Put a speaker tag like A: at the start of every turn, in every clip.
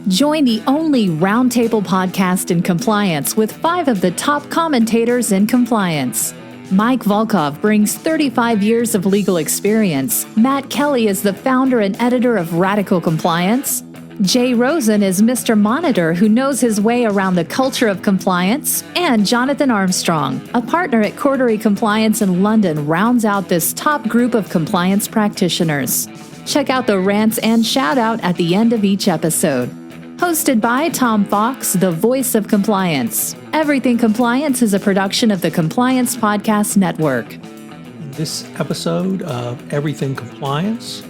A: Join the only roundtable podcast in compliance with 5 of the top commentators in compliance. Mike Volkov brings 35 years of legal experience. Matt Kelly is the founder and editor of Radical Compliance. Jay Rosen is Mr. Monitor who knows his way around the culture of compliance. And Jonathan Armstrong, a partner at Cordery Compliance in London, rounds out this top group of compliance practitioners. Check out the rants and Shoutout at the end of each episode. Hosted by Tom Fox, the voice of compliance. Everything Compliance is a production of the Compliance Podcast Network.
B: In this episode of Everything Compliance,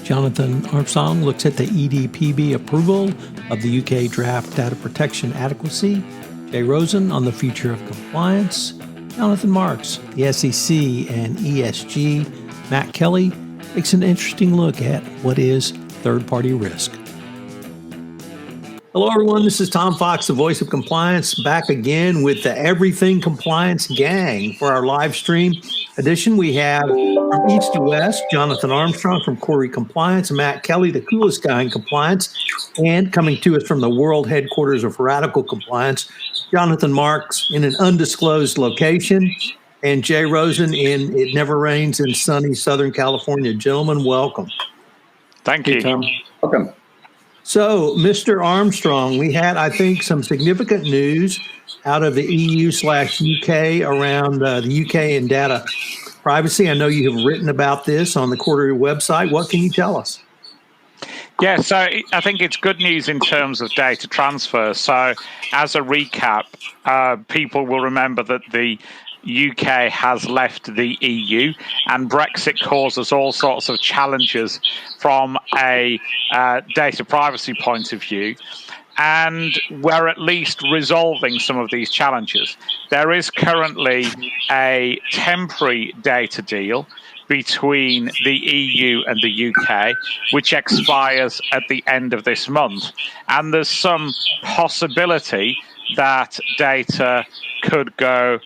B: Jonathan Armstrong looks at the EDPB approval of the UK draft data protection adequacy. Jay Rosen on the future of compliance. Jonathan Marks, the SEC and ESG. Matt Kelly takes an interesting look at what is third-party risk. Hello, everyone. This is Tom Fox, the voice of compliance, back again with the Everything Compliance gang for our live stream edition. We have from east to west, Jonathan Armstrong from Corey Compliance, Matt Kelly, the coolest guy in compliance, and coming to us from the world headquarters of Radical Compliance, Jonathan Marks in an undisclosed location, and Jay Rosen in It Never Rains in sunny Southern California. Gentlemen, welcome.
C: Thank you, Tom.
D: Welcome.
B: So, Mr. Armstrong, we had, I think, some significant news out of the EU/UK around the UK and data privacy. I know you have written about this on the Cordery website. What can you tell us?
C: Yeah, so I think it's good news in terms of data transfer. So, as a recap, people will remember that the UK has left the EU, and Brexit causes all sorts of challenges from a data privacy point of view, and we're at least resolving some of these challenges. There is currently a temporary data deal between the EU and the UK, which expires at the end of this month, and there's some possibility that data could go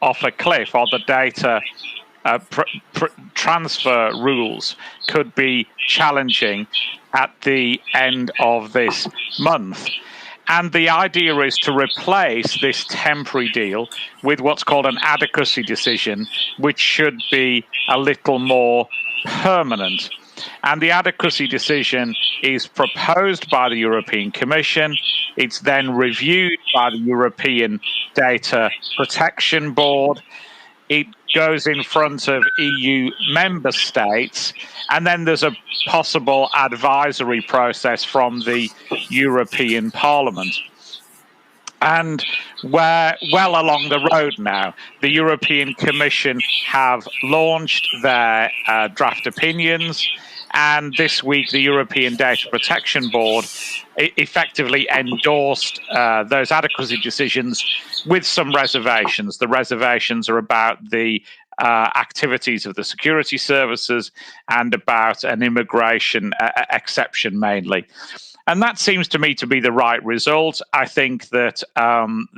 C: off a cliff, or the data transfer rules could be challenging at the end of this month. And the idea is to replace this temporary deal with what's called an adequacy decision, which should be a little more permanent. And the adequacy decision is proposed by the European Commission. It's then reviewed by the European Data Protection Board. It goes in front of EU member states, and then there's a possible advisory process from the European Parliament. And we're well along the road now. The European Commission have launched their draft opinions, and this week the European Data Protection Board effectively endorsed those adequacy decisions with some reservations. The reservations are about the activities of the security services and about an immigration exception mainly. And that seems to me to be the right result. I think that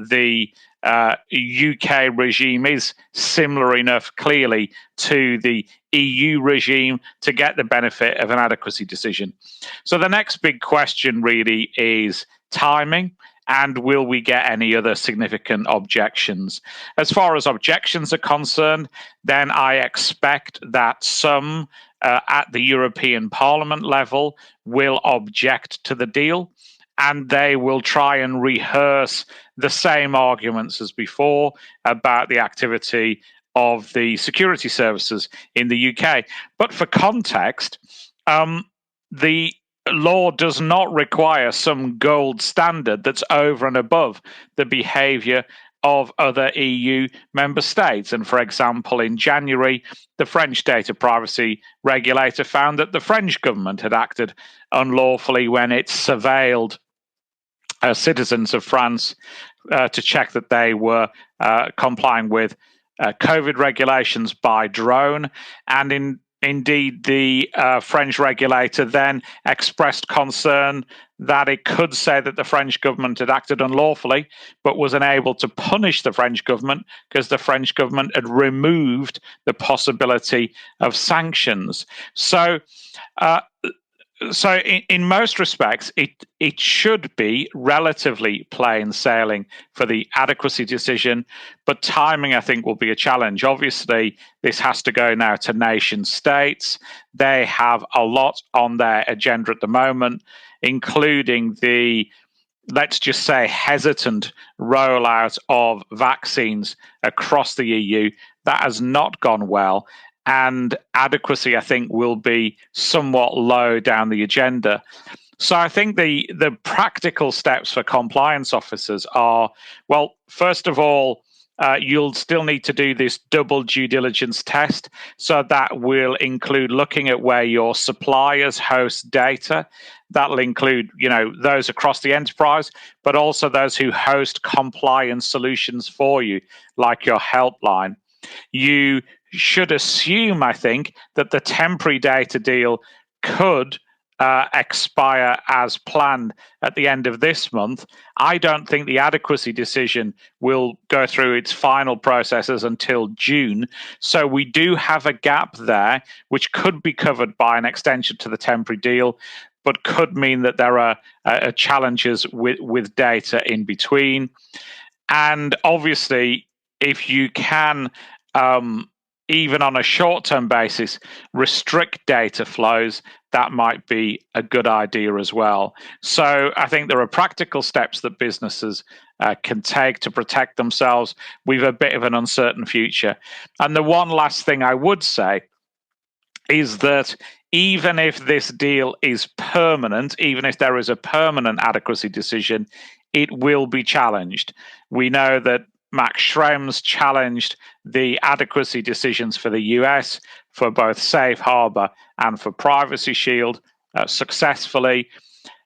C: the UK regime is similar enough clearly to the EU regime to get the benefit of an adequacy decision. So the next big question really is timing, and will we get any other significant objections? As far as objections are concerned, then I expect that some at the European Parliament level will object to the deal, and they will try and rehearse the same arguments as before about the activity of the security services in the UK. But for context, the law does not require some gold standard that's over and above the behavior of other EU member states. And for example, in January, the French data privacy regulator found that the French government had acted unlawfully when it surveilled citizens of France to check that they were complying with COVID regulations by drone. And indeed, the French regulator then expressed concern that it could say that the French government had acted unlawfully, but was unable to punish the French government because the French government had removed the possibility of sanctions. So So in most respects, it should be relatively plain sailing for the adequacy decision, but timing, I think, will be a challenge. Obviously, this has to go now to nation states. They have a lot on their agenda at the moment, including the, let's just say, hesitant rollout of vaccines across the EU. That has not gone well. And adequacy, I think, will be somewhat low down the agenda. So I think the practical steps for compliance officers are, well, first of all, you'll still need to do this double due diligence test. So that will include looking at where your suppliers host data. That'll include, those across the enterprise, but also those who host compliance solutions for you, like your helpline. You should assume, I think, that the temporary data deal could expire as planned at the end of this month. I don't think the adequacy decision will go through its final processes until June. So we do have a gap there, which could be covered by an extension to the temporary deal, but could mean that there are challenges with data in between. And obviously, if you can, even on a short-term basis, restrict data flows, that might be a good idea as well. So I think there are practical steps that businesses can take to protect themselves with a bit of an uncertain future. And the one last thing I would say is that even if this deal is permanent, even if there is a permanent adequacy decision, it will be challenged. We know that Max Schrems challenged the adequacy decisions for the US for both Safe Harbor and for Privacy Shield successfully.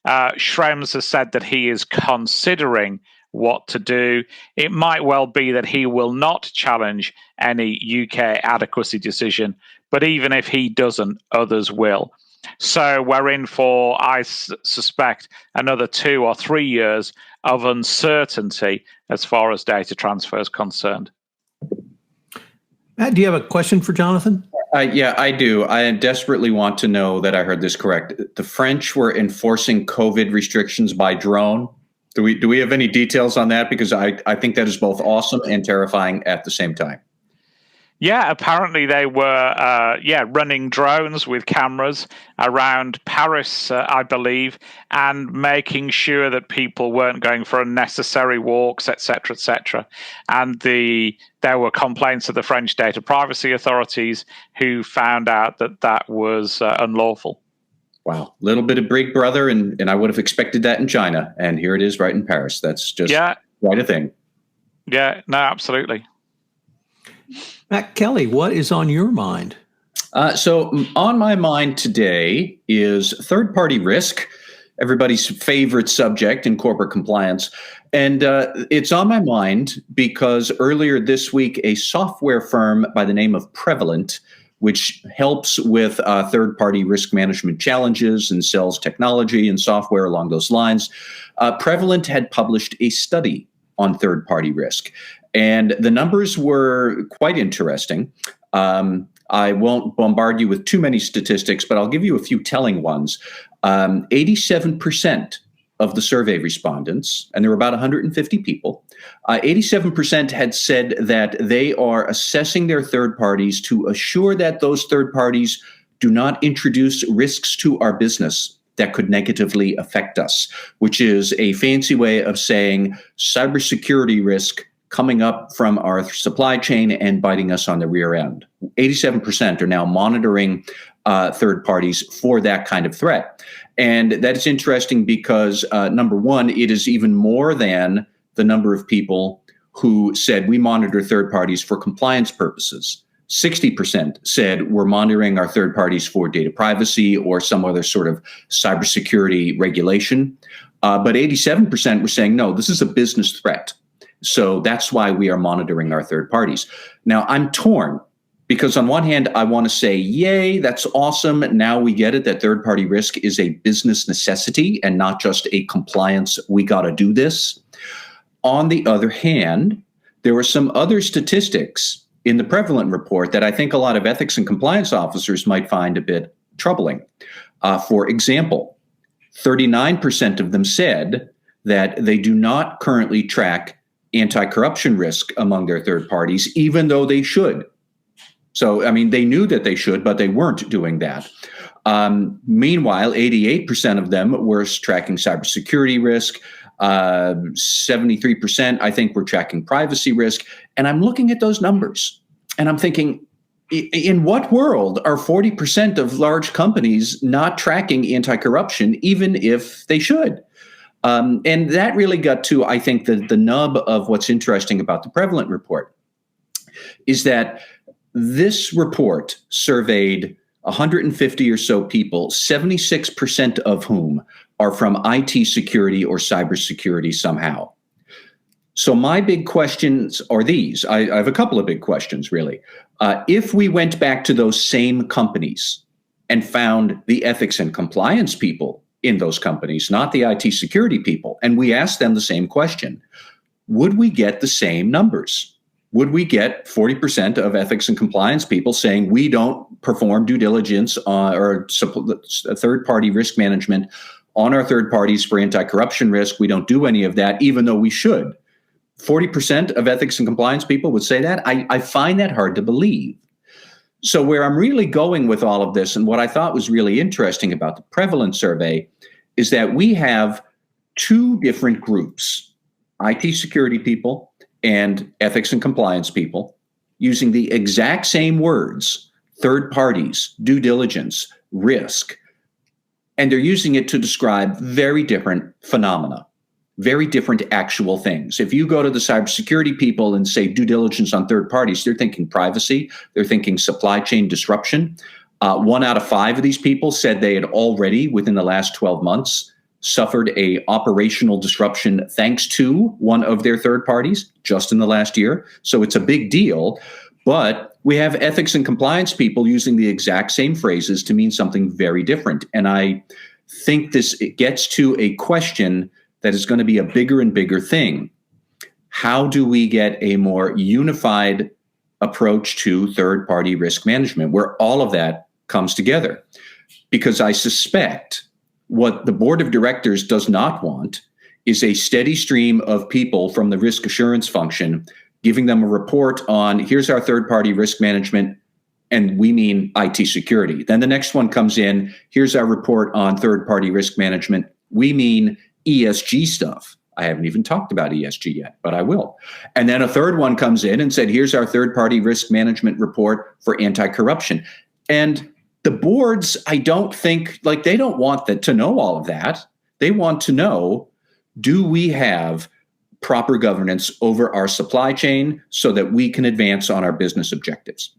C: Schrems has said that he is considering what to do. It might well be that he will not challenge any UK adequacy decision, but even if he doesn't, others will. So we're in for, I suspect, another 2 or 3 years of uncertainty as far as data transfer is concerned.
B: Matt, do you have a question for Jonathan?
D: Yeah, I do. I desperately want to know that I heard this correct. The French were enforcing COVID restrictions by drone. Do we have any details on that? Because I think that is both awesome and terrifying at the same time.
C: Yeah, apparently they were running drones with cameras around Paris, I believe, and making sure that people weren't going for unnecessary walks, etc., etc. And there were complaints of the French data privacy authorities who found out that that was unlawful.
D: Wow, little bit of Big Brother, and I would have expected that in China, and here it is right in Paris. That's just quite a thing.
C: Yeah, no, absolutely.
B: Matt Kelly, what is on your mind?
D: So on my mind today is third-party risk, everybody's favorite subject in corporate compliance. And it's on my mind because earlier this week, a software firm by the name of Prevalent, which helps with third-party risk management challenges and sells technology and software along those lines, Prevalent had published a study on third-party risk. And the numbers were quite interesting. I won't bombard you with too many statistics, but I'll give you a few telling ones. 87% of the survey respondents, and there were about 150 people, 87% had said that they are assessing their third parties to assure that those third parties do not introduce risks to our business that could negatively affect us, which is a fancy way of saying cybersecurity risk coming up from our supply chain and biting us on the rear end. 87% are now monitoring third parties for that kind of threat. And that is interesting because, number one, it is even more than the number of people who said we monitor third parties for compliance purposes. 60% said we're monitoring our third parties for data privacy or some other sort of cybersecurity regulation. But 87% were saying, no, this is a business threat. So that's why we are monitoring our third parties. Now, I'm torn because on one hand, I want to say, yay, that's awesome. Now we get it that third-party risk is a business necessity and not just a compliance, we got to do this. On the other hand, there were some other statistics in the Prevalent report that I think a lot of ethics and compliance officers might find a bit troubling. For example, 39% of them said that they do not currently track anti-corruption risk among their third parties, even though they should. So, I mean, they knew that they should, but they weren't doing that. Meanwhile, 88% of them were tracking cybersecurity risk. 73%, I think, were tracking privacy risk. And I'm looking at those numbers and I'm thinking, in what world are 40% of large companies not tracking anti-corruption, even if they should? And that really got to, I think, the nub of what's interesting about the Prevalent report is that this report surveyed 150 or so people, 76% of whom are from IT security or cybersecurity somehow. So my big questions are these. I have a couple of big questions, really. If we went back to those same companies and found the ethics and compliance people in those companies, not the IT security people, and we asked them the same question, would we get the same numbers? Would we get 40% of ethics and compliance people saying we don't perform due diligence or third-party risk management on our third parties for anti-corruption risk? We don't do any of that, even though we should. 40% of ethics and compliance people would say that. I find that hard to believe. So where I'm really going with all of this, and what I thought was really interesting about the Prevalent survey, is that we have two different groups, IT security people and ethics and compliance people, using the exact same words, third parties, due diligence, risk, and they're using it to describe very different phenomena, very different actual things. If you go to the cybersecurity people and say due diligence on third parties, they're thinking privacy, they're thinking supply chain disruption. 1 out of 5 of these people said they had already, within the last 12 months, suffered a operational disruption thanks to one of their third parties just in the last year. So it's a big deal. But we have ethics and compliance people using the exact same phrases to mean something very different. And I think it gets to a question that is going to be a bigger and bigger thing. How do we get a more unified approach to third-party risk management where all of that comes together? Because I suspect what the board of directors does not want is a steady stream of people from the risk assurance function giving them a report on, here's our third-party risk management, and we mean IT security. Then the next one comes in, here's our report on third-party risk management, we mean ESG stuff. I haven't even talked about ESG yet, but I will. And then a third one comes in and said, here's our third-party risk management report for anti-corruption. And the boards, I don't think, they don't want to know all of that. They want to know, do we have proper governance over our supply chain so that we can advance on our business objectives?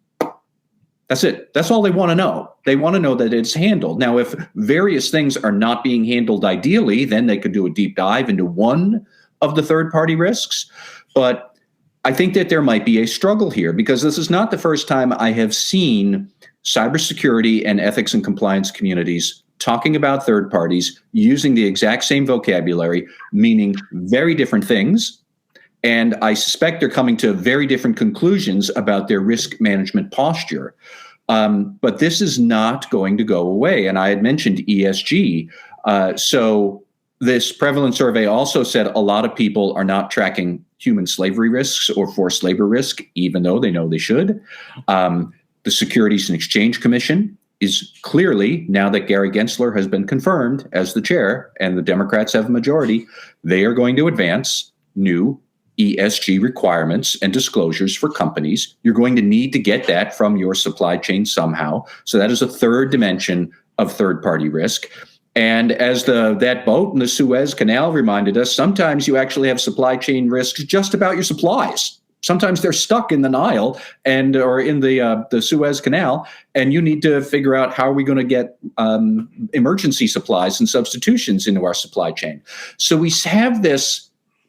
D: That's it. That's all they want to know. They want to know that it's handled. Now, if various things are not being handled ideally, then they could do a deep dive into one of the third-party risks. But I think that there might be a struggle here because this is not the first time I have seen cybersecurity and ethics and compliance communities talking about third parties using the exact same vocabulary, meaning very different things. And I suspect they're coming to very different conclusions about their risk management posture. But this is not going to go away. And I had mentioned ESG. So this Prevalent survey also said a lot of people are not tracking human slavery risks or forced labor risk, even though they know they should. The Securities and Exchange Commission is clearly, now that Gary Gensler has been confirmed as the chair and the Democrats have a majority, they are going to advance new ESG requirements and disclosures for companies. You're going to need to get that from your supply chain somehow. So that is a third dimension of third-party risk. And as that boat in the Suez Canal reminded us, sometimes you actually have supply chain risks just about your supplies. Sometimes they're stuck in the Nile or in the Suez Canal, and you need to figure out how are we going to get emergency supplies and substitutions into our supply chain. So we have this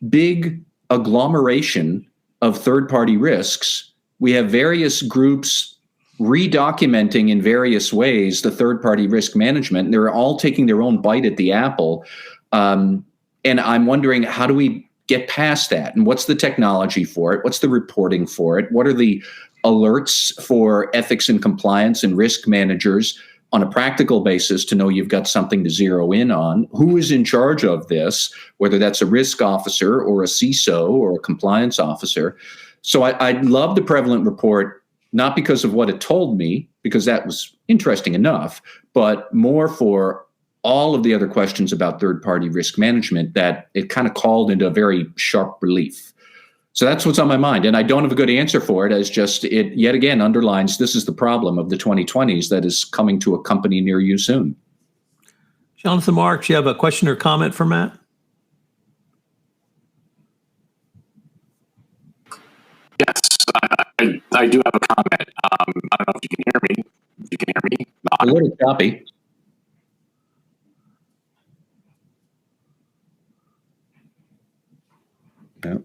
D: big agglomeration of third-party risks. We have various groups redocumenting in various ways the third-party risk management. And they're all taking their own bite at the apple. And I'm wondering, how do we get past that? And what's the technology for it? What's the reporting for it? What are the alerts for ethics and compliance and risk managers on a practical basis to know you've got something to zero in on. Who is in charge of this, whether that's a risk officer or a CISO or a compliance officer. So I love the Prevalent report, not because of what it told me, because that was interesting enough, but more for all of the other questions about third-party risk management that it kind of called into a very sharp relief. So that's what's on my mind. And I don't have a good answer for it, as just it yet again underlines this is the problem of the 2020s that is coming to a company near you soon.
B: Jonathan Marks, you have a question or comment for Matt?
E: Yes, I do have a comment. I don't know if you can hear me. You can hear me?
D: A little choppy. Yeah.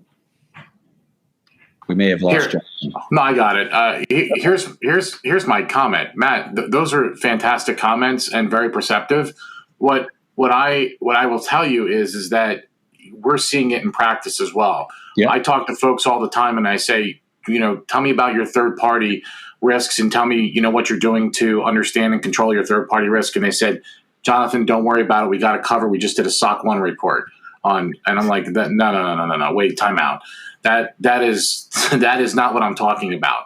D: We may have lost you.
E: No, I got it. Here's my comment, Matt. Those are fantastic comments and very perceptive. What I will tell you is that we're seeing it in practice as well. Yeah. I talk to folks all the time, and I say, tell me about your third party risks, and tell me, what you're doing to understand and control your third party risk. And they said, Jonathan, don't worry about it. We got it covered. We just did a SOC 1 report on, and I'm like, no, wait, time out. That is not what I'm talking about.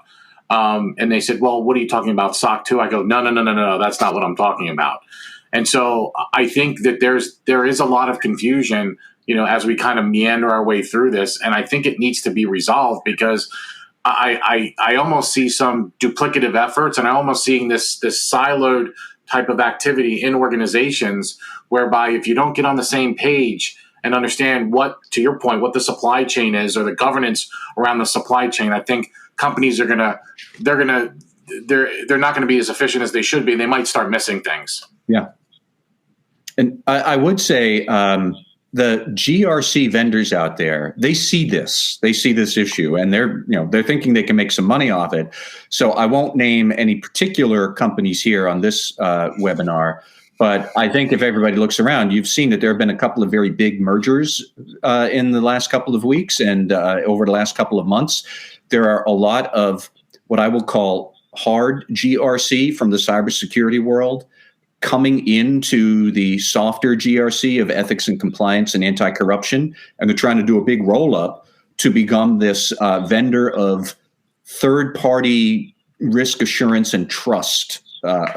E: And they said, well, what are you talking about, SOC 2? I go, no, that's not what I'm talking about. And so I think that there is a lot of confusion, as we kind of meander our way through this. And I think it needs to be resolved, because I almost see some duplicative efforts, and I almost seeing this siloed type of activity in organizations, whereby if you don't get on the same page and understand what, to your point, what the supply chain is, or the governance around the supply chain, I think companies are they're not going to be as efficient as they should be. They might start missing things.
D: Yeah. And I would say the GRC vendors out there, they see this issue, and they're thinking they can make some money off it. So I won't name any particular companies here on this webinar, but I think if everybody looks around, you've seen that there have been a couple of very big mergers in the last couple of weeks and over the last couple of months. There are a lot of what I will call hard GRC from the cybersecurity world coming into the softer GRC of ethics and compliance and anti-corruption, and they're trying to do a big roll-up to become this vendor of third-party risk assurance and trust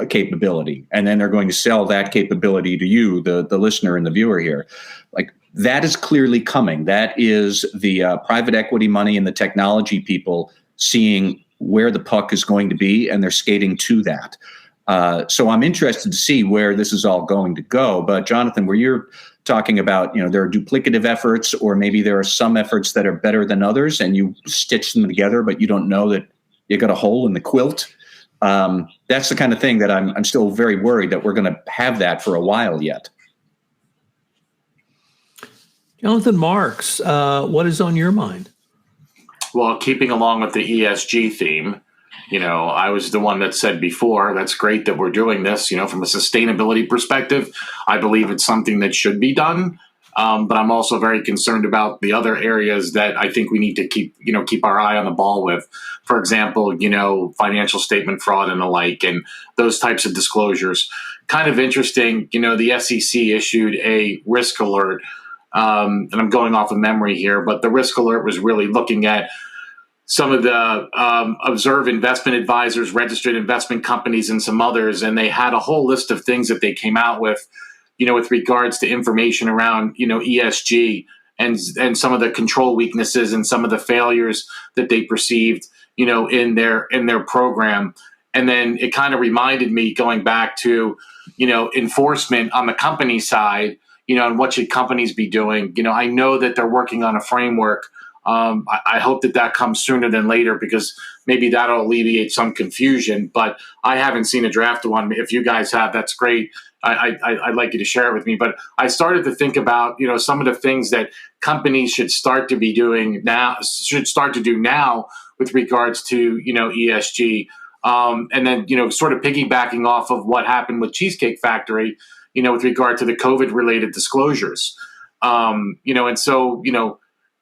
D: capability. And then they're going to sell that capability to you, the listener and the viewer here. Like, that is clearly coming. That is the private equity money and the technology people seeing where the puck is going to be, and they're skating to that. So I'm interested to see where this is all going to go. But Jonathan, where you're talking about, there are duplicative efforts, or maybe there are some efforts that are better than others, and you stitch them together, but you don't know that you got a hole in the quilt. That's the kind of thing that I'm still very worried that we're going to have that for a while yet.
B: Jonathan Marks, what is on your mind?
E: Well, keeping along with the ESG theme, I was the one that said before, that's great that we're doing this, from a sustainability perspective. I believe it's something that should be done. But I'm also very concerned about the other areas that I think we need to keep our eye on the ball with. For example, financial statement fraud and the like, and those types of disclosures. Kind of interesting, the SEC issued a risk alert, and I'm going off of memory here, but the risk alert was really looking at some of the observed investment advisors, registered investment companies, and some others, and they had a whole list of things that they came out with, with regards to information around, ESG and some of the control weaknesses and some of the failures that they perceived, in their program. And then it kind of reminded me, going back to, enforcement on the company side, and what should companies be doing? I know that they're working on a framework. I hope that comes sooner than later, because maybe that'll alleviate some confusion, but I haven't seen a draft one. If you guys have, that's great. I'd like you to share it with me. But I started to think about, some of the things that companies should start to do now with regards to, ESG. And then, sort of piggybacking off of what happened with Cheesecake Factory, with regard to the COVID related disclosures. And so,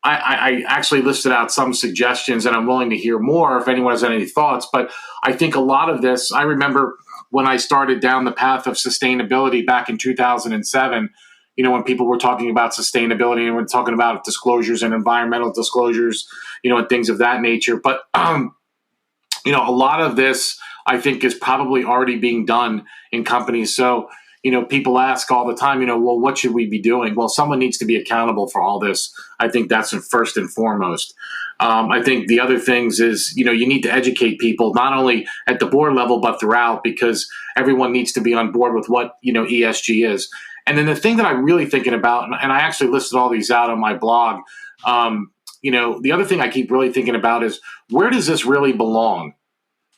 E: I actually listed out some suggestions, and I'm willing to hear more if anyone has any thoughts. But I think a lot of this, I remember when I started down the path of sustainability back in 2007, when people were talking about sustainability and we're talking about disclosures and environmental disclosures, and things of that nature. But, a lot of this, I think, is probably already being done in companies. So, people ask all the time, well, what should we be doing? Well, someone needs to be accountable for all this. I think that's first and foremost. I think the other things is, you need to educate people, not only at the board level, but throughout, because everyone needs to be on board with what, ESG is. And then the thing that I'm really thinking about, and I actually listed all these out on my blog, the other thing I keep really thinking about is, where does this really belong?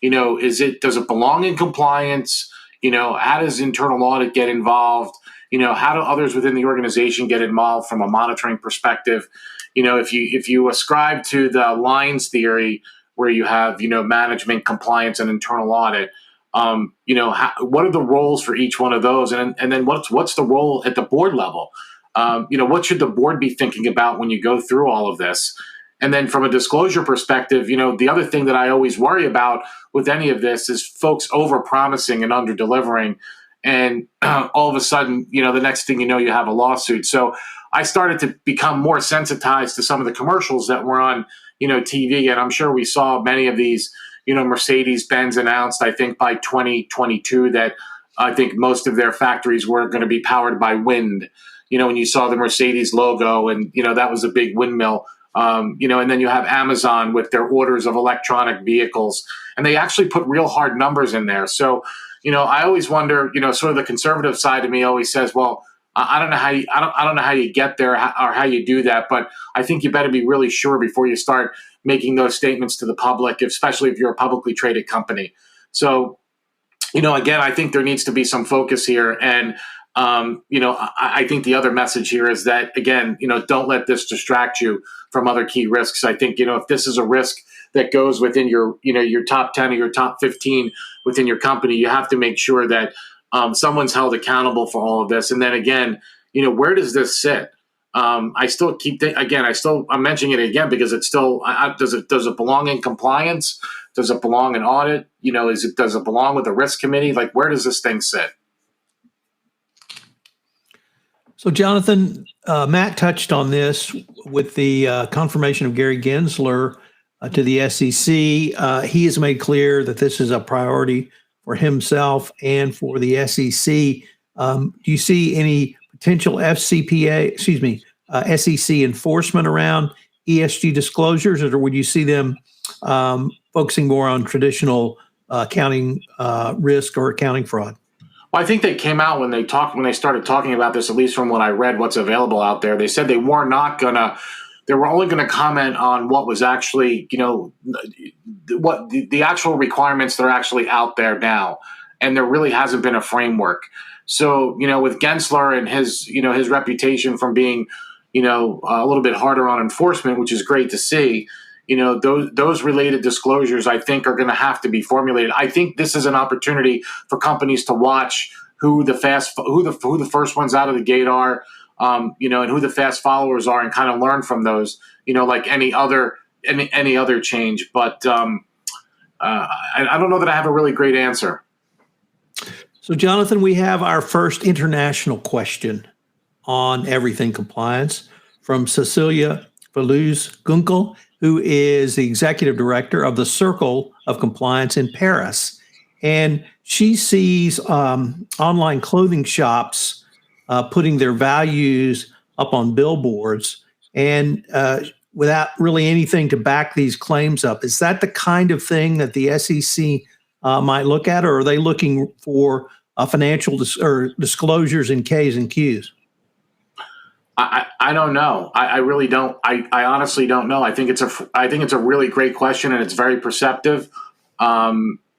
E: Does it belong in compliance? How does internal audit get involved? How do others within the organization get involved from a monitoring perspective? If you ascribe to the lines theory, where you have, management, compliance, and internal audit, what are the roles for each one of those? And then what's the role at the board level? What should the board be thinking about when you go through all of this? And then from a disclosure perspective, the other thing that I always worry about with any of this is folks over-promising and under-delivering. And all of a sudden, the next thing you have a lawsuit. So I started to become more sensitized to some of the commercials that were on, TV. And I'm sure we saw many of these, Mercedes-Benz announced, I think by 2022, that I think most of their factories were going to be powered by wind. When you saw the Mercedes logo and, that was a big windmill. And then you have Amazon with their orders of electronic vehicles, and they actually put real hard numbers in there. So, I always wonder, sort of the conservative side of me always says, well, I don't know how I don't know how you get there or how you do that, but I think you better be really sure before you start making those statements to the public, especially if you're a publicly traded company. So, again, I think there needs to be some focus here. And, I think the other message here is that, again, don't let this distract you from other key risks. I think, if this is a risk that goes within your, your top 10 or your top 15 within your company, you have to make sure that someone's held accountable for all of this. And then again, where does this sit? I still keep I'm mentioning it again because it's still, does it belong in compliance? Does it belong in audit? Does it belong with the risk committee? Like, where does this thing sit?
B: So, Jonathan, Matt touched on this with the confirmation of Gary Gensler to the SEC. He has made clear that this is a priority for himself and for the SEC. Do you see any potential SEC enforcement around ESG disclosures, or would you see them focusing more on traditional accounting risk or accounting fraud?
E: Well, I think they came out when they started talking about this, at least from what I read, what's available out there. They said they were only going to comment on what was actually, what the actual requirements that are actually out there now. And there really hasn't been a framework. So, with Gensler and his reputation from being, a little bit harder on enforcement, which is great to see, those related disclosures, I think, are going to have to be formulated. I think this is an opportunity for companies to watch who the first ones out of the gate are, and who the fast followers are, and kind of learn from those, like any other change. But I don't know that I have a really great answer.
B: So, Jonathan, we have our first international question on everything compliance from Cecilia Faluz-Gunkel, who is the executive director of the Circle of Compliance in Paris. And she sees online clothing shops putting their values up on billboards and without really anything to back these claims up. Is that the kind of thing that the SEC might look at, or are they looking for financial disclosures in Ks and Qs?
E: I don't know. I really don't. I honestly don't know. I think it's a really great question, and it's very perceptive. I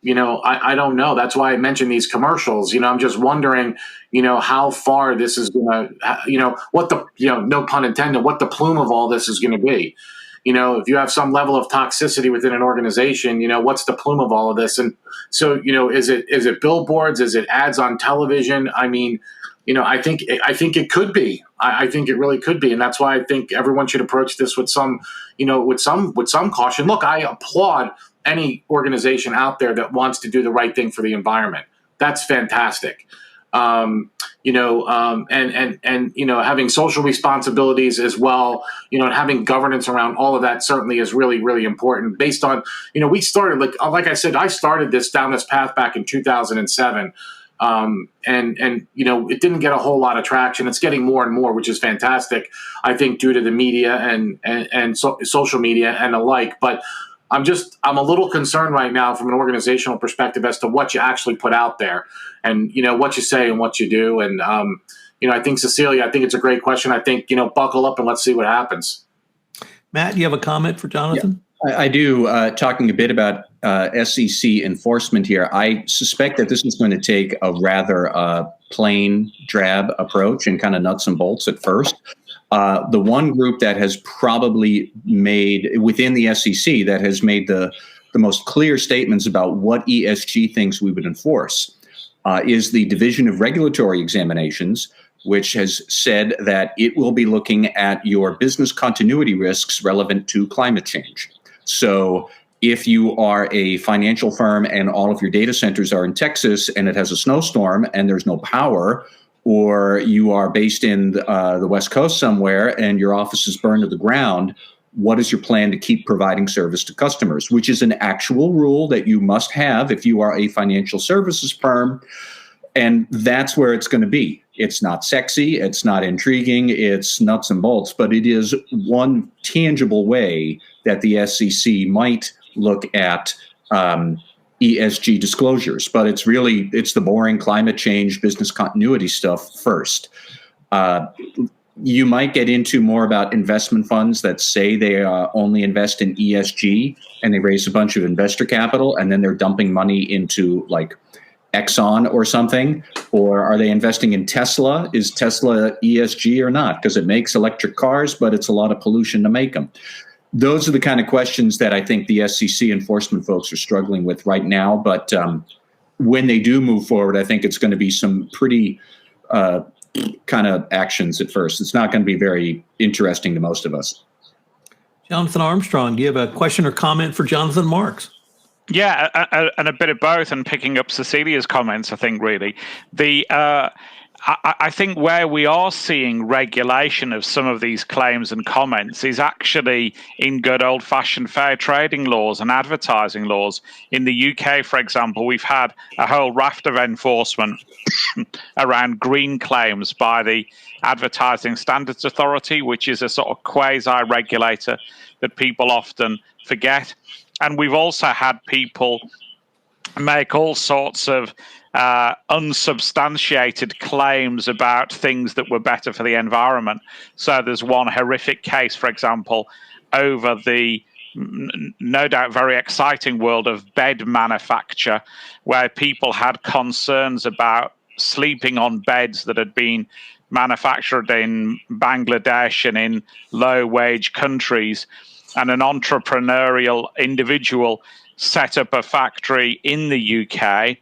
E: don't know. That's why I mentioned these commercials. I'm just wondering, how far this is going to, what the, no pun intended, what the plume of all this is going to be. If you have some level of toxicity within an organization, what's the plume of all of this? And so, is it billboards? Is it ads on television? I mean, I think it could be. I think it really could be, and that's why I think everyone should approach this with some caution. Look, I applaud any organization out there that wants to do the right thing for the environment. that's fantastic. And having social responsibilities as well, and having governance around all of that certainly is really, really important based on, we started, like I said, I started down this path back in 2007. It didn't get a whole lot of traction. It's getting more and more, which is fantastic, I think, due to the media and social media and the like. But I'm a little concerned right now from an organizational perspective as to what you actually put out there and, what you say and what you do. And, I think, Cecilia, I think it's a great question. I think, buckle up and let's see what happens.
B: Matt, you have a comment for Jonathan?
D: Yeah, I do. Talking a bit about SEC enforcement here, I suspect that this is going to take a rather plain, drab approach and kind of nuts and bolts at first. The one group that has probably made, within the SEC, that has made the most clear statements about what ESG thinks we would enforce is the Division of Regulatory Examinations, which has said that it will be looking at your business continuity risks relevant to climate change. So if you are a financial firm and all of your data centers are in Texas and it has a snowstorm and there's no power, or you are based in the West Coast somewhere and your office is burned to the ground, what is your plan to keep providing service to customers, which is an actual rule that you must have if you are a financial services firm. And that's where it's going to be. It's not sexy. It's not intriguing. It's nuts and bolts. But it is one tangible way that the SEC might look at ESG disclosures. But it's the boring climate change, business continuity stuff first. You might get into more about investment funds that say they only invest in ESG and they raise a bunch of investor capital and then they're dumping money into like Exxon or something. Or are they investing in Tesla? Is Tesla ESG or not? Because it makes electric cars, but it's a lot of pollution to make them. Those are the kind of questions that I think the SEC enforcement folks are struggling with right now. But when they do move forward, I think it's going to be some pretty kind of actions at first. It's not going to be very interesting to most of us.
B: Jonathan Armstrong, do you have a question or comment for Jonathan Marks?
C: Yeah, and a bit of both, and picking up Cecilia's comments, I think, really. I think where we are seeing regulation of some of these claims and comments is actually in good old-fashioned fair trading laws and advertising laws. In the UK, for example, we've had a whole raft of enforcement around green claims by the Advertising Standards Authority, which is a sort of quasi-regulator that people often forget. And we've also had people make all sorts of unsubstantiated claims about things that were better for the environment. So there's one horrific case, for example, over the no doubt very exciting world of bed manufacture, where people had concerns about sleeping on beds that had been manufactured in Bangladesh and in low-wage countries. And an entrepreneurial individual set up a factory in the UK.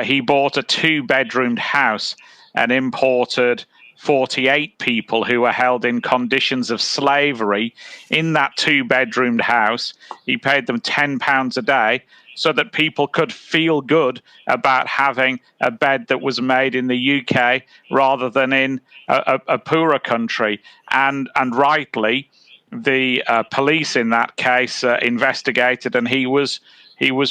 C: He bought a 2-bedroomed house and imported 48 people who were held in conditions of slavery in that 2-bedroomed house. He paid them £10 a day so that people could feel good about having a bed that was made in the UK rather than in a poorer country. And rightly, the police in that case investigated, and he was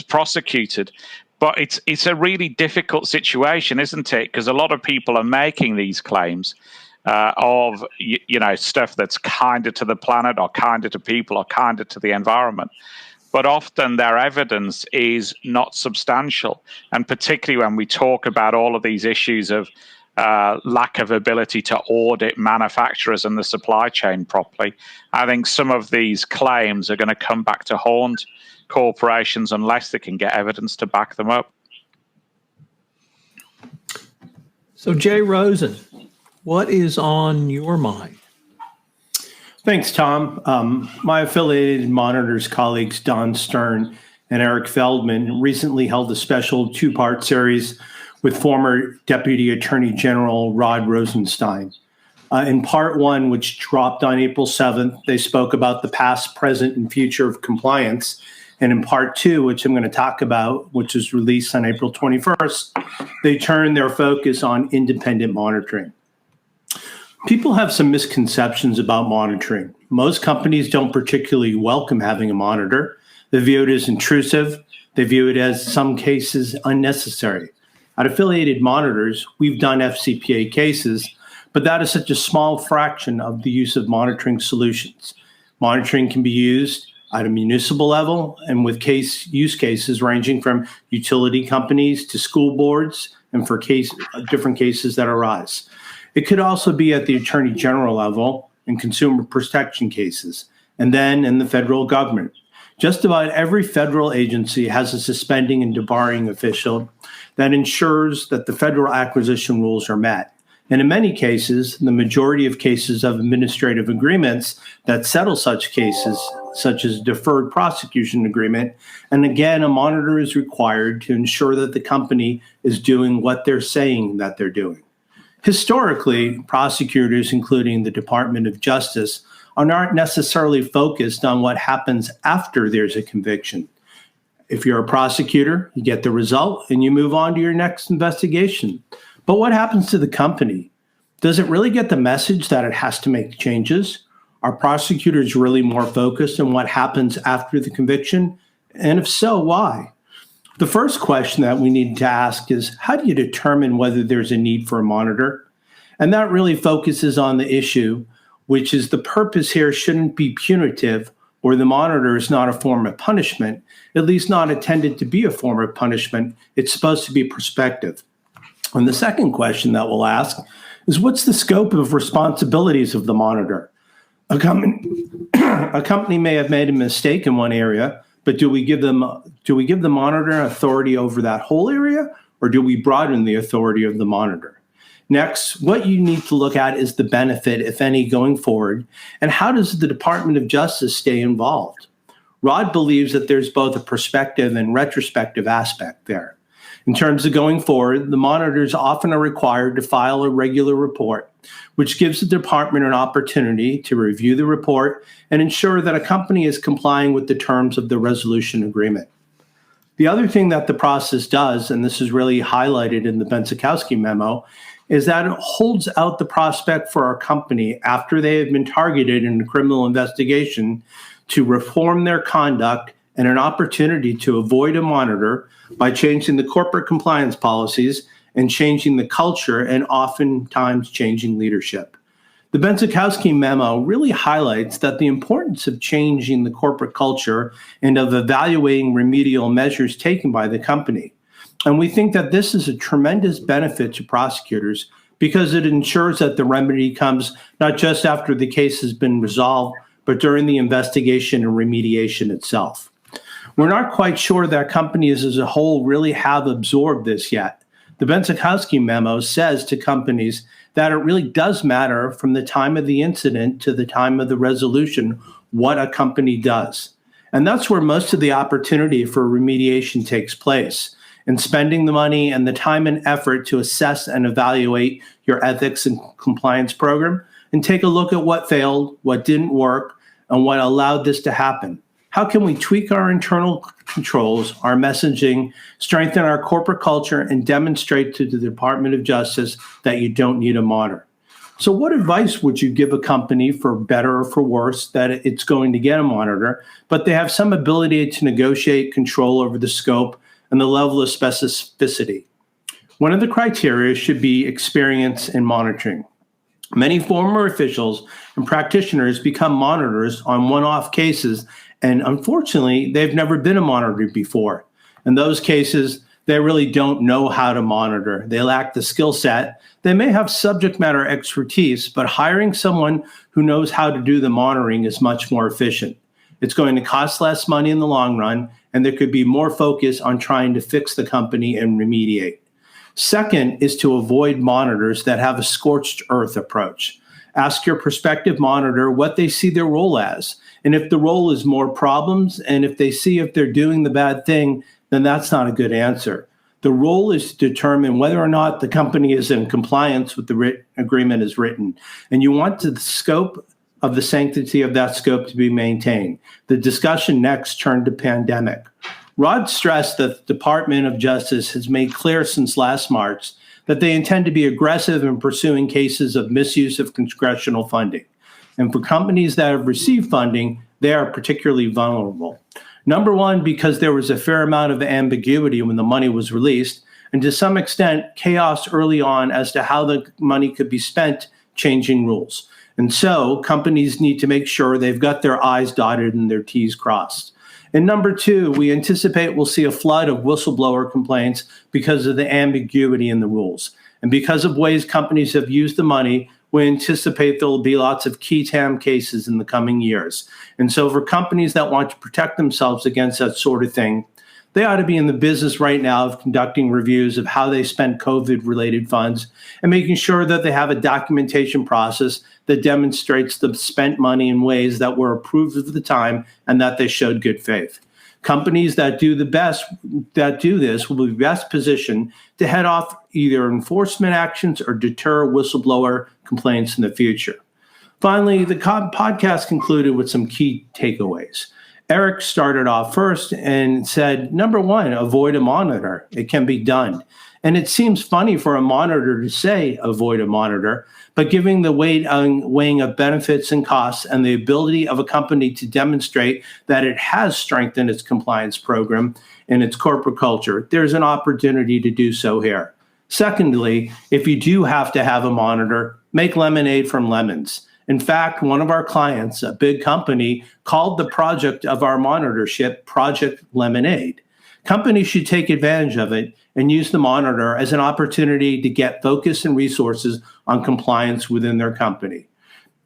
C: prosecuted. But it's a really difficult situation, isn't it? Because a lot of people are making these claims of stuff that's kinder to the planet or kinder to people or kinder to the environment. But often their evidence is not substantial. And particularly when we talk about all of these issues of lack of ability to audit manufacturers and the supply chain properly, I think some of these claims are going to come back to haunt corporations unless they can get evidence to back them up.
B: So, Jay Rosen, what is on your mind?
F: Thanks, Tom. My affiliated monitors colleagues, Don Stern and Eric Feldman, recently held a special 2-part series with former Deputy Attorney General Rod Rosenstein. In part 1, which dropped on April 7th, they spoke about the past, present, and future of compliance And in part 2, which I'm going to talk about, which was released on April 21st, they turned their focus on independent monitoring. People have some misconceptions about monitoring. Most companies don't particularly welcome having a monitor. They view it as intrusive. They view it as, some cases, unnecessary. At Affiliated Monitors, we've done FCPA cases, but that is such a small fraction of the use of monitoring solutions. Monitoring can be used at a municipal level and with use cases ranging from utility companies to school boards and for different cases that arise. It could also be at the Attorney General level in consumer protection cases, and then in the federal government. Just about every federal agency has a suspending and debarring official that ensures that the federal acquisition rules are met. And in many cases, the majority of cases of administrative agreements that settle such cases, such as deferred prosecution agreement, and again, a monitor is required to ensure that the company is doing what they're saying that they're doing. Historically, prosecutors, including the Department of Justice, are not necessarily focused on what happens after there's a conviction. If you're a prosecutor, you get the result and you move on to your next investigation. But what happens to the company? Does it really get the message that it has to make changes? Are prosecutors really more focused on what happens after the conviction? And if so, why? The first question that we need to ask is, how do you determine whether there's a need for a monitor? And that really focuses on the issue, which is the purpose here shouldn't be punitive, or the monitor is not a form of punishment, at least not intended to be a form of punishment. It's supposed to be prospective. And the second question that we'll ask is, what's the scope of responsibilities of the monitor? A company may have made a mistake in one area, but do we give the monitor authority over that whole area, or do we broaden the authority of the monitor? Next, what you need to look at is the benefit, if any, going forward, and how does the Department of Justice stay involved? Rod believes that there's both a prospective and retrospective aspect there. In terms of going forward, the monitors often are required to file a regular report, which gives the department an opportunity to review the report and ensure that a company is complying with the terms of the resolution agreement. The other thing that the process does, and this is really highlighted in the Benzikowski memo, is that it holds out the prospect for our company after they have been targeted in a criminal investigation to reform their conduct and an opportunity to avoid a monitor by changing the corporate compliance policies and changing the culture and oftentimes changing leadership. The Benzikowski memo really highlights that the importance of changing the corporate culture and of evaluating remedial measures taken by the company. And we think that this is a tremendous benefit to prosecutors because it ensures that the remedy comes not just after the case has been resolved, but during the investigation and remediation itself. We're not quite sure that companies as a whole really have absorbed this yet. The Benzikowski memo says to companies that it really does matter from the time of the incident to the time of the resolution what a company does. And that's where most of the opportunity for remediation takes place, in spending the money and the time and effort to assess and evaluate your ethics and compliance program and take a look at what failed, what didn't work, and what allowed this to happen. How can we tweak our internal controls, our messaging, strengthen our corporate culture, and demonstrate to the Department of Justice that you don't need a monitor? So what advice would you give a company, for better or for worse, that it's going to get a monitor, but they have some ability to negotiate control over the scope and the level of specificity? One of the criteria should be experience in monitoring. Many former officials and practitioners become monitors on one-off cases, and unfortunately, they've never been a monitor before. In those cases, they really don't know how to monitor. They lack the skill set. They may have subject matter expertise, but hiring someone who knows how to do the monitoring is much more efficient. It's going to cost less money in the long run, and there could be more focus on trying to fix the company and remediate. Second is to avoid monitors that have a scorched earth approach. Ask your prospective monitor what they see their role as. And if the role is more problems, and if they see if they're doing the bad thing, then that's not a good answer. The role is to determine whether or not the company is in compliance with the agreement as written. And you want the scope of the sanctity of that scope to be maintained. The discussion next turned to pandemic. Rod stressed that the Department of Justice has made clear since last March that they intend to be aggressive in pursuing cases of misuse of congressional funding. And for companies that have received funding, they are particularly vulnerable. Number one, because there was a fair amount of ambiguity when the money was released, and to some extent, chaos early on as to how the money could be spent, changing rules. And so companies need to make sure they've got their I's dotted and their T's crossed. And number two, we anticipate we'll see a flood of whistleblower complaints because of the ambiguity in the rules. And because of ways companies have used the money, we anticipate there will be lots of key TAM cases in the coming years. And so for companies that want to protect themselves against that sort of thing, they ought to be in the business right now of conducting reviews of how they spent COVID-related funds and making sure that they have a documentation process that demonstrates the spent money in ways that were approved at the time and that they showed good faith. Companies that do this will be best positioned to head off either enforcement actions or deter whistleblower complaints in the future. Finally, the podcast concluded with some key takeaways. Eric started off first and said, number one, avoid a monitor. It can be done. And it seems funny for a monitor to say avoid a monitor, but giving the weighing of benefits and costs and the ability of a company to demonstrate that it has strengthened its compliance program and its corporate culture, there's an opportunity to do so here. Secondly, if you do have to have a monitor, make lemonade from lemons. In fact, one of our clients, a big company, called the project of our monitorship Project Lemonade. Companies should take advantage of it and use the monitor as an opportunity to get focus and resources on compliance within their company.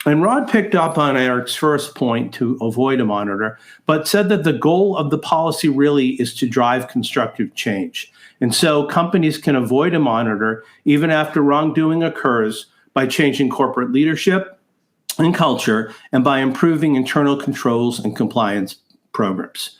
F: And Rod picked up on Eric's first point to avoid a monitor, but said that the goal of the policy really is to drive constructive change. And so companies can avoid a monitor even after wrongdoing occurs by changing corporate leadership and culture and by improving internal controls and compliance programs.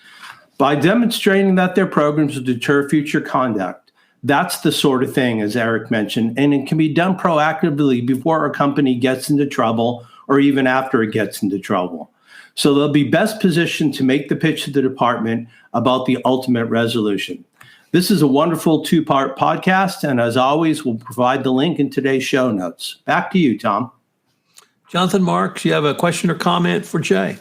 F: By demonstrating that their programs will deter future conduct, that's the sort of thing, as Eric mentioned, and it can be done proactively before a company gets into trouble or even after it gets into trouble. So they'll be best positioned to make the pitch to the department about the ultimate resolution. This is a wonderful two-part podcast, and as always, we'll provide the link in today's show notes. Back to you, Tom.
B: Jonathan Marks, you have a question or comment for Jay?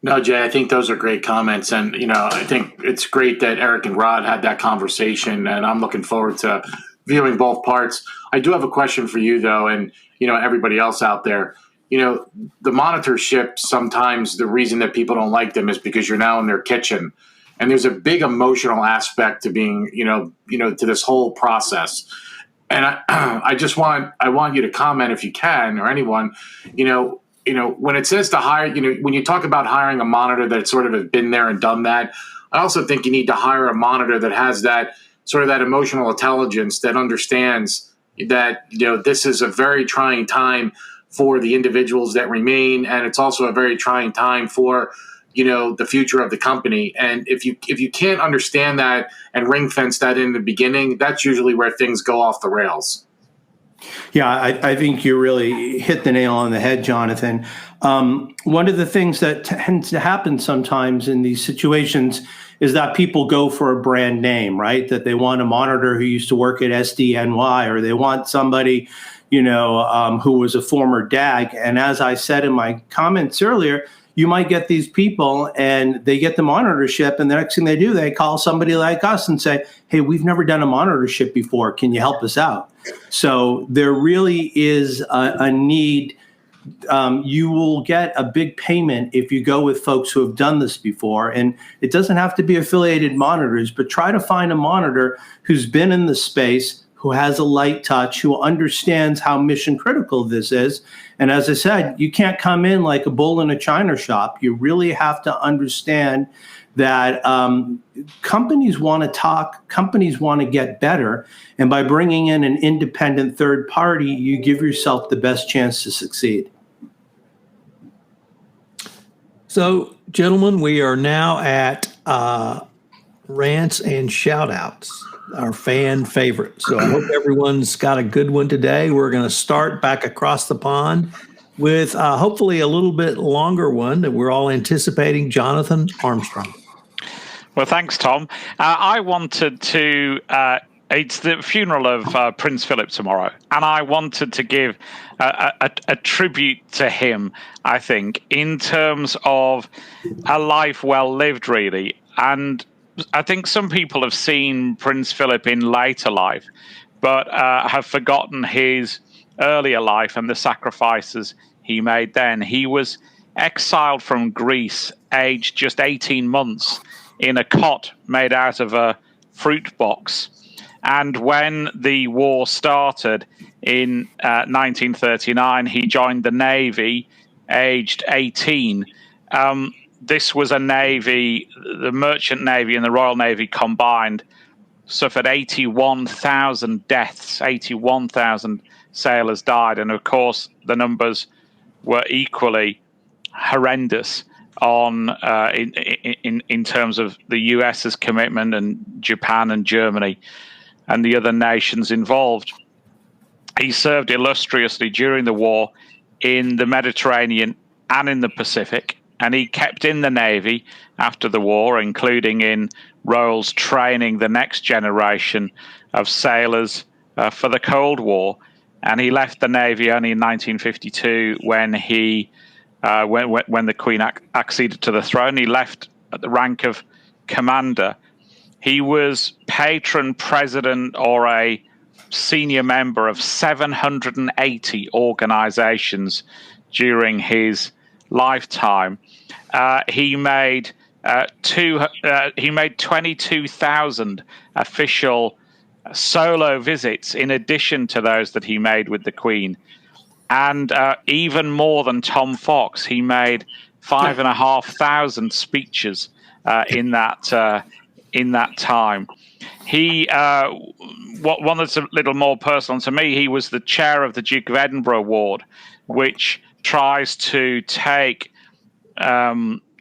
E: No, Jay, I think those are great comments. And, I think it's great that Eric and Rod had that conversation, and I'm looking forward to viewing both parts. I do have a question for you, though, and, everybody else out there. The monitorship, sometimes the reason that people don't like them is because you're now in their kitchen. And there's a big emotional aspect to being, to this whole process. And I want you to comment if you can, or anyone, when it says to hire, when you talk about hiring a monitor that sort of has been there and done that, I also think you need to hire a monitor that has that sort of that emotional intelligence that understands that, this is a very trying time for the individuals that remain. And it's also a very trying time for, the future of the company. And if you can't understand that and ring fence that in the beginning, that's usually where things go off the rails.
F: Yeah, I think you really hit the nail on the head, Jonathan. One of the things that tends to happen sometimes in these situations is that people go for a brand name, right? That they want a monitor who used to work at SDNY, or they want somebody, who was a former DAG. And as I said in my comments earlier, you might get these people and they get the monitorship, and the next thing they do, they call somebody like us and say, hey, we've never done a monitorship before. Can you help us out? So there really is a need. You will get a big payment if you go with folks who have done this before. And it doesn't have to be affiliated monitors, but try to find a monitor who's been in the space, who has a light touch, who understands how mission critical this is. And as I said, you can't come in like a bull in a china shop. You really have to understand that companies want to talk, companies want to get better. And by bringing in an independent third party, you give yourself the best chance to succeed.
B: So, gentlemen, we are now at rants and shoutouts, our fan favorite. So I hope everyone's got a good one today. We're going to start back across the pond with hopefully a little bit longer one that we're all anticipating, Jonathan Armstrong.
C: Well, thanks, Tom. I wanted to. It's the funeral of Prince Phillip tomorrow, and I wanted to give a tribute to him, I think, in terms of a life well lived, really. And I think some people have seen Prince Phillip in later life, but have forgotten his earlier life and the sacrifices he made then. He was exiled from Greece, aged just 18 months, in a cot made out of a fruit box. And when the war started in 1939, he joined the Navy, aged 18. This was a Navy, the Merchant Navy and the Royal Navy combined suffered 81,000 deaths, 81,000 sailors died. And of course, the numbers were equally horrendous in terms of the US's commitment and Japan and Germany and the other nations involved. He served illustriously during the war in the Mediterranean and in the Pacific, and he kept in the Navy after the war, including in roles training the next generation of sailors for the Cold War. And he left the Navy only in 1952 when the Queen acceded to the throne. He left at the rank of commander. He was patron, president, or a senior member of 780 organizations during his lifetime. He made 22,000 official solo visits in addition to those that he made with the Queen. And even more than Tom Fox, he made 5,500 speeches in that time. One that's a little more personal to me, he was the chair of the Duke of Edinburgh Award, which tries to take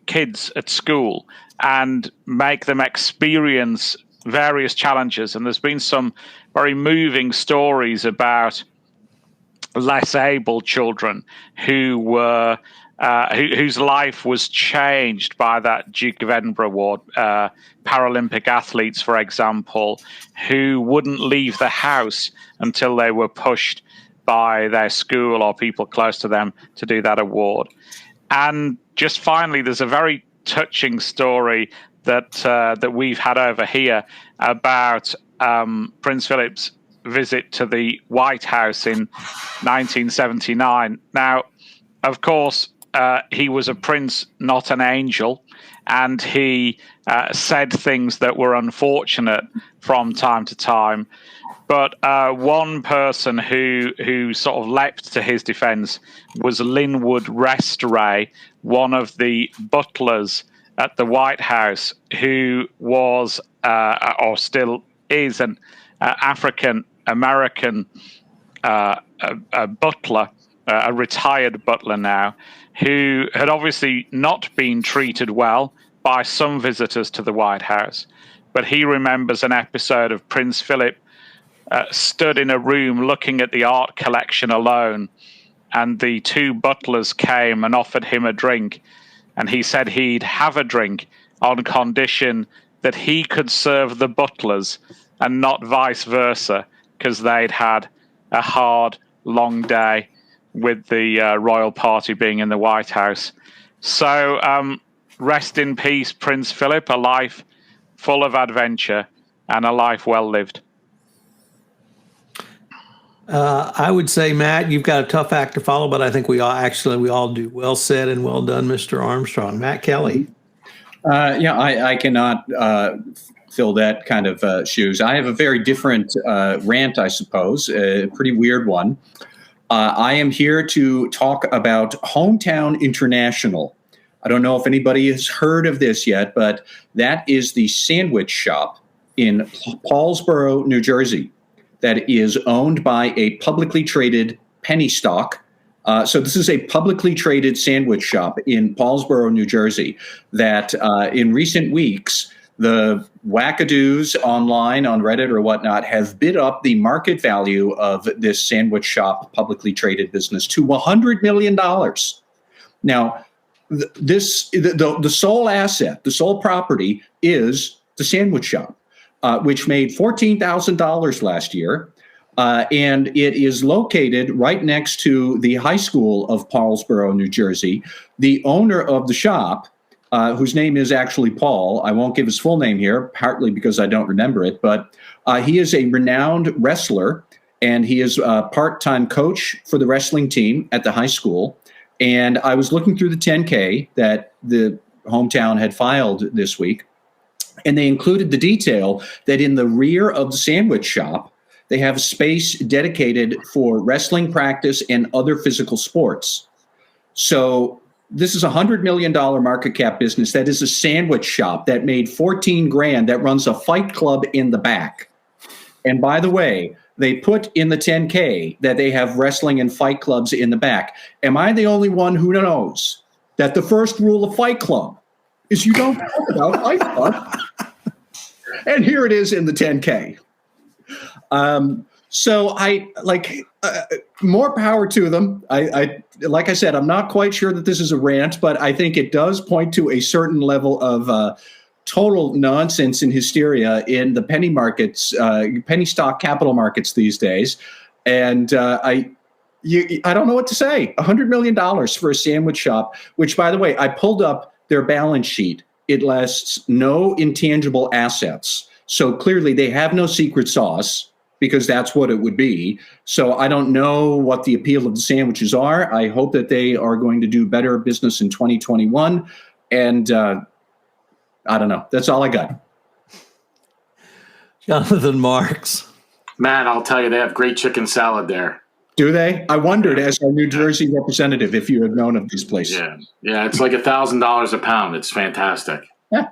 C: kids at school and make them experience various challenges. And there's been some very moving stories about less able children who were whose life was changed by that Duke of Edinburgh Award. Paralympic athletes, for example, who wouldn't leave the house until they were pushed by their school or people close to them to do that award. And just finally, there's a very touching story that we've had over here about Prince Philip's visit to the White House in 1979. Now, of course, he was a prince, not an angel, and he said things that were unfortunate from time to time. But one person who sort of leapt to his defense was Linwood Restray, one of the butlers at the White House, who was or still is an African-American butler, a retired butler now, who had obviously not been treated well by some visitors to the White House. But he remembers an episode of Prince Philip stood in a room looking at the art collection alone, and the two butlers came and offered him a drink, and he said he'd have a drink on condition that he could serve the butlers and not vice versa, because they'd had a hard, long day with the royal party being in the White House. So rest in peace, Prince Philip, a life full of adventure and a life well lived.
B: I would say, Matt, you've got a tough act to follow, but I think we all do. Well said and well done, Mr. Armstrong. Matt Kelly.
D: I cannot fill that kind of shoes. I have a very different rant, I suppose, a pretty weird one. I am here to talk about Hometown International. I don't know if anybody has heard of this yet, but that is the sandwich shop in Paulsboro, New Jersey, that is owned by a publicly traded penny stock. So this is a publicly traded sandwich shop in Paulsboro, New Jersey, that in recent weeks the wackadoos online on Reddit or whatnot have bid up the market value of this sandwich shop publicly traded business to $100 million. Now, the sole asset, the sole property is the sandwich shop, which made $14,000 last year. And it is located right next to the high school of Paulsboro, New Jersey. The owner of the shop, whose name is actually Paul, I won't give his full name here, partly because I don't remember it, but he is a renowned wrestler, and he is a part-time coach for the wrestling team at the high school. And I was looking through the 10K that the hometown had filed this week, and they included the detail that in the rear of the sandwich shop, they have space dedicated for wrestling practice and other physical sports. So this is a $100 million market cap business that is a sandwich shop that made 14 grand that runs a fight club in the back. And by the way, they put in the 10K that they have wrestling and fight clubs in the back. Am I the only one who knows that the first rule of Fight Club is you don't talk about Fight Club? And here it is in the 10K. So I more power to them. I like I said, I'm not quite sure that this is a rant, but I think it does point to a certain level of total nonsense and hysteria in the penny markets, penny stock capital markets these days. And I don't know what to say. $100 million for a sandwich shop, which, by the way, I pulled up their balance sheet. It lists no intangible assets. So clearly they have no secret sauce, because that's what it would be. So I don't know what the appeal of the sandwiches are. I hope that they are going to do better business in 2021. And I don't know. That's all I got.
B: Jonathan Marks.
E: Matt, I'll tell you, they have great chicken salad there.
D: Do they? I wondered, as our New Jersey representative, if you had known of these places.
E: Yeah, it's like $1,000 a pound. It's fantastic.
D: Yeah.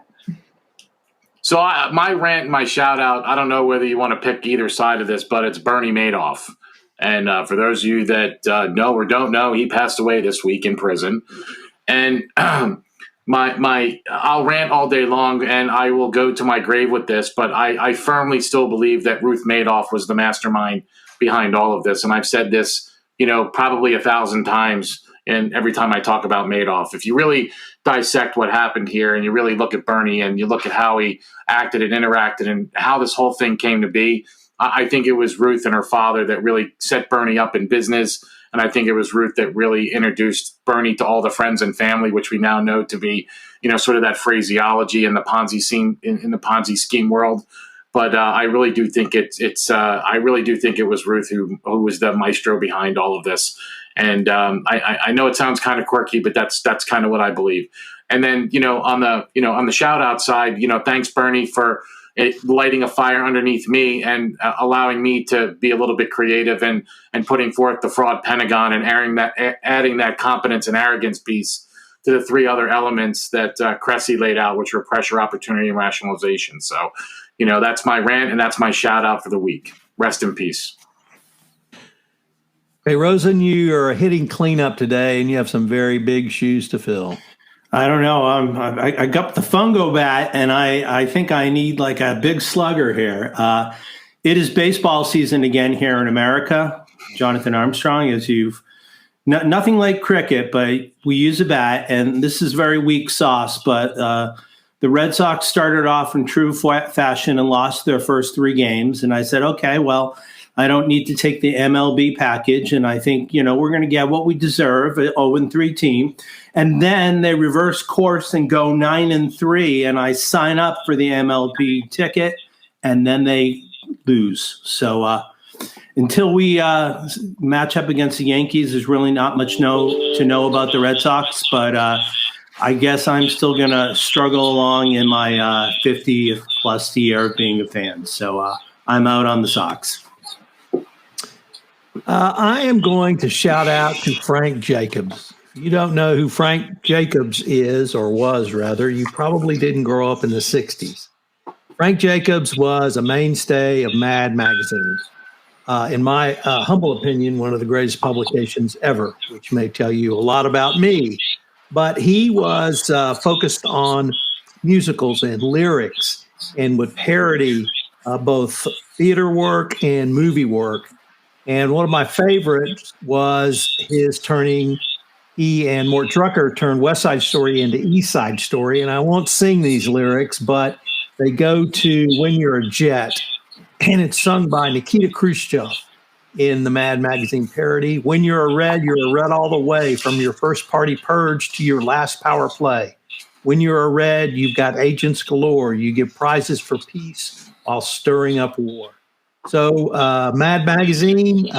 E: So my rant and my shout out, I don't know whether you want to pick either side of this, but it's Bernie Madoff. And for those of you that know or don't know, he passed away this week in prison. And I'll rant all day long, and I will go to my grave with this, but I firmly still believe that Ruth Madoff was the mastermind behind all of this. And I've said this, probably 1,000 times, and every time I talk about Madoff. If you really dissect what happened here and you really look at Bernie and you look at how he acted and interacted and how this whole thing came to be, I think it was Ruth and her father that really set Bernie up in business. And I think it was Ruth that really introduced Bernie to all the friends and family, which we now know to be, sort of that phraseology in the Ponzi scheme in the Ponzi scheme world. But I really do think it was Ruth who was the maestro behind all of this. And I know it sounds kind of quirky, but that's kind of what I believe. And then on the shout out side, thanks Bernie for lighting a fire underneath me and allowing me to be a little bit creative and putting forth the fraud Pentagon and adding that competence and arrogance piece to the three other elements that Cressy laid out, which were pressure, opportunity, and rationalization. So, that's my rant and that's my shout out for the week. Rest in peace.
B: Hey, Rosen, you are hitting cleanup today, and you have some very big shoes to fill.
F: I don't know. I got the fungo bat, and I think I need like a big slugger here. It is baseball season again here in America. Jonathan Armstrong, as you've nothing like cricket, but we use a bat, and this is very weak sauce. But the Red Sox started off in true fashion and lost their first 3 games, and I said, okay, well, I don't need to take the MLB package, and I think, we're going to get what we deserve, an 0-3 team. And then they reverse course and go 9-3, and I sign up for the MLB ticket, and then they lose. So until we match up against the Yankees, there's really not much to know about the Red Sox, but I guess I'm still going to struggle along in my 50th plus year of being a fan. So I'm out on the Sox.
B: I am going to shout out to Frank Jacobs. If you don't know who Frank Jacobs is, or was rather, you probably didn't grow up in the 60s. Frank Jacobs was a mainstay of Mad magazine. In my humble opinion, one of the greatest publications ever, which may tell you a lot about me. But he was focused on musicals and lyrics and would parody both theater work and movie work. And one of my favorites was his turning he and Mort Drucker turned West Side Story into East Side Story. And I won't sing these lyrics, but they go to When You're a Jet. And it's sung by Nikita Khrushchev in the Mad Magazine parody. When you're a red all the way, from your first party purge to your last power play. When you're a red, you've got agents galore. You give prizes for peace while stirring up war. So Mad Magazine,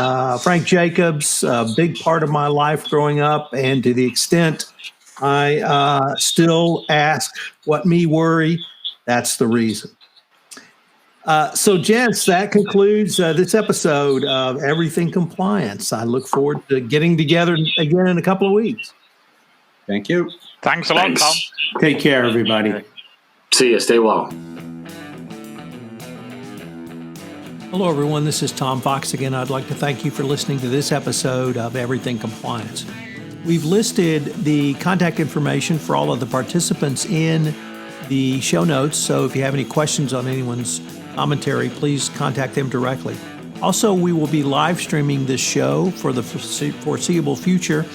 B: Frank Jacobs, a big part of my life growing up. And to the extent I still ask what me worry, that's the reason. So, gents, that concludes this episode of Everything Compliance. I look forward to getting together again in a couple of weeks.
D: Thank you.
C: Thanks a lot, Tom.
F: Take care, everybody.
E: See you. Stay well.
B: Hello, everyone. This is Tom Fox again. I'd like to thank you for listening to this episode of Everything Compliance. We've listed the contact information for all of the participants in the show notes, so if you have any questions on anyone's commentary, please contact them directly. Also, we will be live streaming this show for the foreseeable future.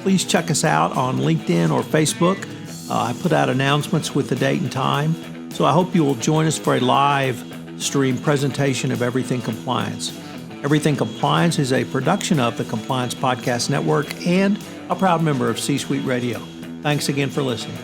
B: Please check us out on LinkedIn or Facebook. I put out announcements with the date and time, so I hope you will join us for a live stream presentation of Everything Compliance. Everything Compliance is a production of the Compliance Podcast Network and a proud member of C-Suite Radio. Thanks again for listening.